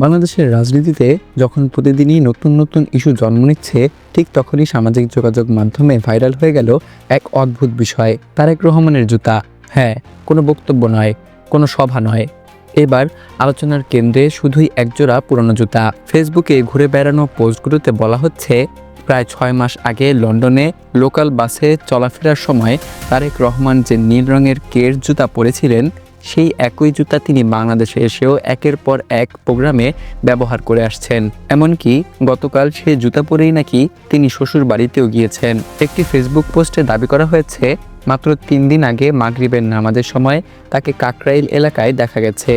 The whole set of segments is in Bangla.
বাংলাদেশের রাজনীতিতে যখন প্রতিদিনই নতুন নতুন ইস্যু জন্ম নিচ্ছে, ঠিক তখনই সামাজিক যোগাযোগ মাধ্যমে ভাইরাল হয়ে গেল এক অদ্ভুত বিষয়, তারেক রহমানের জুতা। হ্যাঁ, কোনো বক্তব্য নয়, কোনো সভা নয়, এবার আলোচনার কেন্দ্রে শুধুই একজোড়া পুরনো জুতা। ফেসবুকে ঘুরে বেড়ানো পোস্টগুলোতে বলা হচ্ছে, প্রায় 6 মাস আগে লন্ডনে লোকাল বাসে চলাফেরার সময় তারেক রহমান যে নীল রঙের কের জুতা পরেছিলেন, সেই একই জুতা তিনি বাংলাদেশে এসেও একের পর এক প্রোগ্রামে ব্যবহার করে আসছেন। এমনকি গতকাল সেই জুতা পরেই নাকি তিনি শ্বশুর বাড়িতেও গিয়েছেন। একটি ফেসবুক পোস্টে দাবি করা হয়েছে, মাত্র 3 দিন আগে মাগরিবের নামাজের সময় তাকে কাকরাইল এলাকায় দেখা গেছে।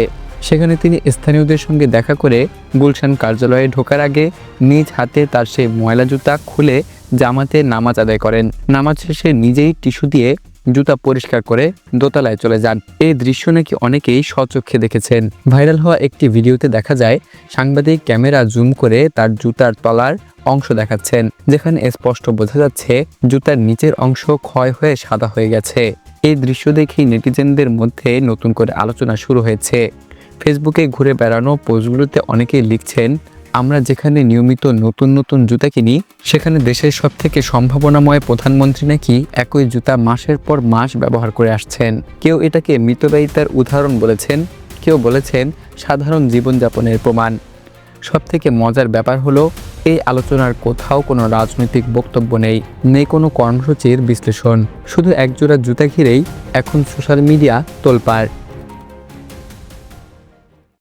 সেখানে তিনি স্থানীয়দের সঙ্গে দেখা করে গুলশান কার্যালয়ে ঢোকার আগে নিজ হাতে তার সেই ময়লা জুতা খুলে জামাতে নামাজ আদায় করেন। নামাজ শেষে নিজেই টিস্যু দিয়ে জুতা পরিষ্কার করে দোতলায় চলে যান। এই দৃশ্য নাকি অনেকেই স্বচক্ষে দেখেছেন। ভাইরাল হওয়া একটি ভিডিওতে দেখা যায়, সাংবাদিক ক্যামেরা জুম করে তার জুতার তলার অংশ দেখাচ্ছেন, যেখানে স্পষ্ট বোঝা যাচ্ছে জুতার নিচের অংশ ক্ষয় হয়ে সাদা হয়ে গেছে। এই দৃশ্য দেখেই নেটিজেনদের মধ্যে নতুন করে আলোচনা শুরু হয়েছে। ফেসবুকে ঘুরে বেড়ানো পোস্টগুলোতে অনেকেই লিখছেন, আমরা যেখানে নিয়মিত নতুন নতুন জুতা কিনি, সেখানে দেশের সবথেকে সম্ভাবনাময় প্রধানমন্ত্রী নাকি একই জুতা মাসের পর মাস ব্যবহার করে আসছেন। কেউ এটাকে মিতব্যয়িতার উদাহরণ বলেছেন, কেউ বলেছেন সাধারণ জীবনযাপনের প্রমাণ। সবথেকে মজার ব্যাপার হলো, এই আলোচনার কোথাও কোনো রাজনৈতিক বক্তব্য নেই কোনো কর্মসূচির বিশ্লেষণ, শুধু একজোড়া জুতা ঘিরেই এখন সোশ্যাল মিডিয়া তোলপাড়।